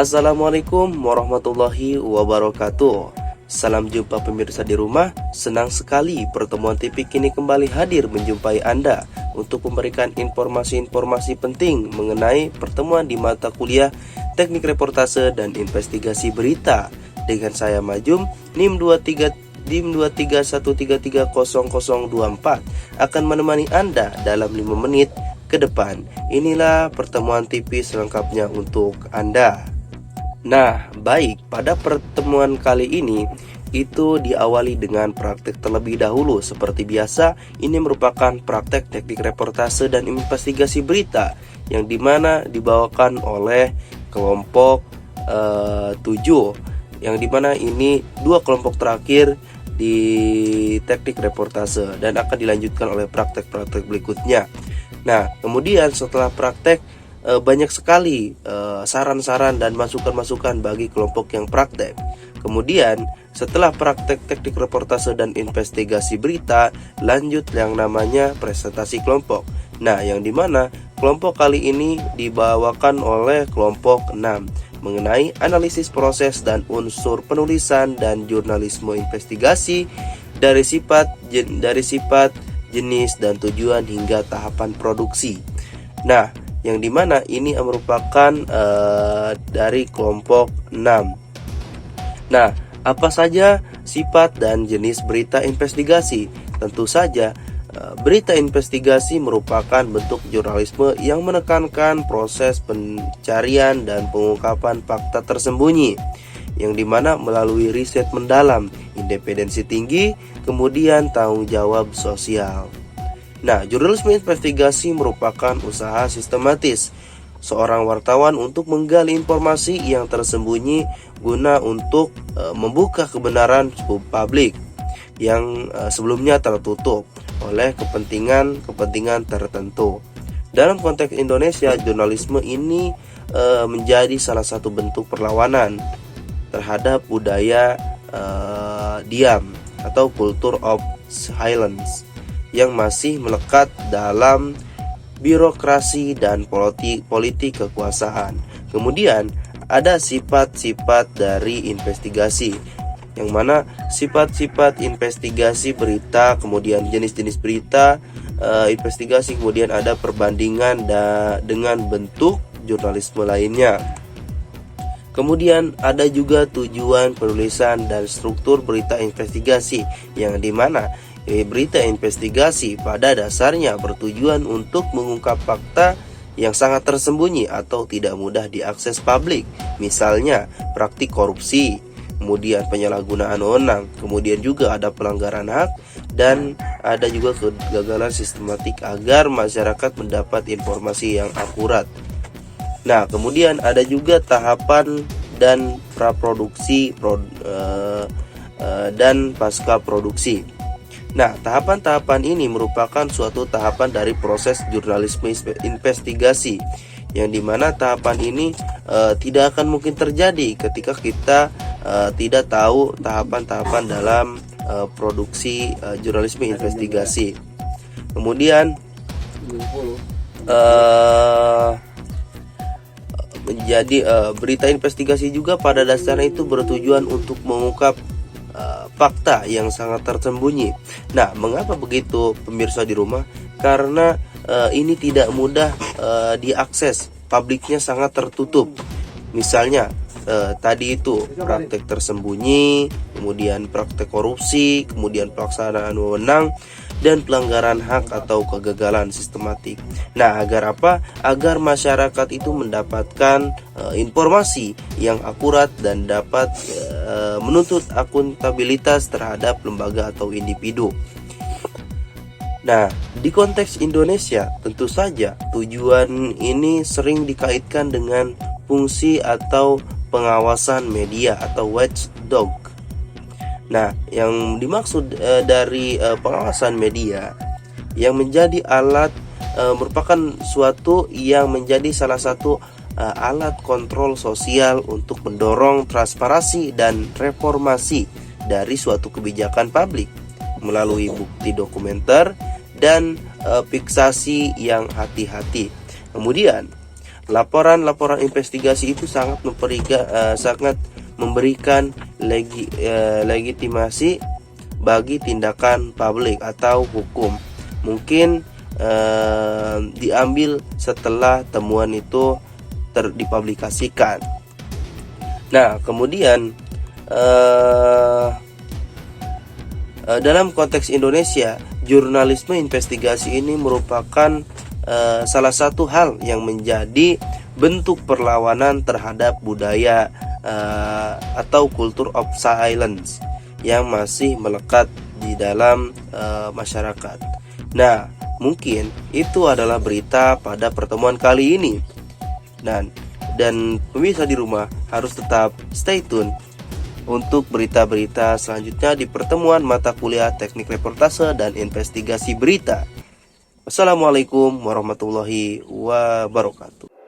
Assalamualaikum warahmatullahi wabarakatuh. Salam jumpa pemirsa di rumah. Senang sekali pertemuan tipik ini kembali hadir menjumpai Anda untuk memberikan informasi-informasi penting mengenai pertemuan di mata kuliah Teknik Reportase dan Investigasi Berita dengan saya Majum NIM 2313330024 akan menemani Anda dalam 5 menit ke depan. Inilah pertemuan tipis selengkapnya untuk Anda. Nah, baik, pada pertemuan kali ini itu diawali dengan praktek terlebih dahulu. Seperti biasa, ini merupakan praktek teknik reportase dan investigasi berita yang dimana dibawakan oleh kelompok 7, yang dimana ini 2 kelompok terakhir di teknik reportase dan akan dilanjutkan oleh praktek-praktek berikutnya. Nah, kemudian setelah praktek banyak sekali saran-saran dan masukan-masukan bagi kelompok yang praktek. Kemudian setelah praktek teknik reportase dan investigasi berita, lanjut yang namanya presentasi kelompok. Nah, yang dimana kelompok kali ini dibawakan oleh kelompok 6 mengenai analisis proses dan unsur penulisan dan jurnalisme investigasi dari sifat, jenis dan tujuan hingga tahapan produksi. Nah, yang dimana ini merupakan dari kelompok 6. Nah, apa saja sifat dan jenis berita investigasi? Tentu saja berita investigasi merupakan bentuk jurnalisme yang menekankan proses pencarian dan pengungkapan fakta tersembunyi, yang dimana melalui riset mendalam, independensi tinggi, kemudian tanggung jawab sosial. Nah, jurnalisme investigasi merupakan usaha sistematis seorang wartawan untuk menggali informasi yang tersembunyi guna untuk membuka kebenaran publik yang sebelumnya tertutup oleh kepentingan tertentu. Dalam konteks Indonesia, jurnalisme ini menjadi salah satu bentuk perlawanan terhadap budaya diam atau culture of silence yang masih melekat dalam birokrasi dan politik kekuasaan. Kemudian ada sifat-sifat dari investigasi, yang mana sifat-sifat investigasi berita, kemudian jenis-jenis berita investigasi, kemudian ada perbandingan dengan bentuk jurnalisme lainnya. Kemudian ada juga tujuan penulisan dan struktur berita investigasi, yang dimana berita investigasi pada dasarnya bertujuan untuk mengungkap fakta yang sangat tersembunyi atau tidak mudah diakses publik. Misalnya praktik korupsi, kemudian penyalahgunaan wewenang, kemudian juga ada pelanggaran hak, dan ada juga kegagalan sistematik agar masyarakat mendapat informasi yang akurat. Nah, kemudian ada juga tahapan dan praproduksi dan pasca produksi. Nah, tahapan-tahapan ini merupakan suatu tahapan dari proses jurnalisme investigasi, yang dimana tahapan ini tidak akan mungkin terjadi ketika kita tidak tahu tahapan-tahapan dalam produksi jurnalisme investigasi. Kemudian menjadi berita investigasi juga pada dasarnya itu bertujuan untuk mengungkap fakta yang sangat tersembunyi. Nah, mengapa begitu pemirsa di rumah? Karena ini tidak mudah diakses, publiknya sangat tertutup. Misalnya tadi itu praktek tersembunyi, kemudian praktek korupsi, kemudian pelaksanaan wewenang, dan pelanggaran hak atau kegagalan sistematik. Nah, agar apa? Agar masyarakat itu mendapatkan informasi yang akurat dan dapat menuntut akuntabilitas terhadap lembaga atau individu. Nah, di konteks Indonesia, tentu saja tujuan ini sering dikaitkan dengan fungsi atau pengawasan media atau watchdog. Nah, yang dimaksud dari pengawasan media yang menjadi alat merupakan suatu yang menjadi salah satu alat kontrol sosial untuk mendorong transparansi dan reformasi dari suatu kebijakan publik melalui bukti dokumenter dan fiksasi yang hati-hati. Kemudian laporan-laporan investigasi itu sangat memberikan legitimasi bagi tindakan publik atau hukum. Mungkin diambil setelah temuan itu dipublikasikan. Nah, kemudian dalam konteks Indonesia, jurnalisme investigasi ini merupakan salah satu hal yang menjadi bentuk perlawanan terhadap budaya atau culture of silence yang masih melekat di dalam masyarakat. Nah, mungkin itu adalah berita pada pertemuan kali ini. Dan pemirsa di rumah harus tetap stay tune untuk berita-berita selanjutnya di pertemuan mata kuliah Teknik Reportase dan Investigasi Berita. Wassalamualaikum warahmatullahi wabarakatuh.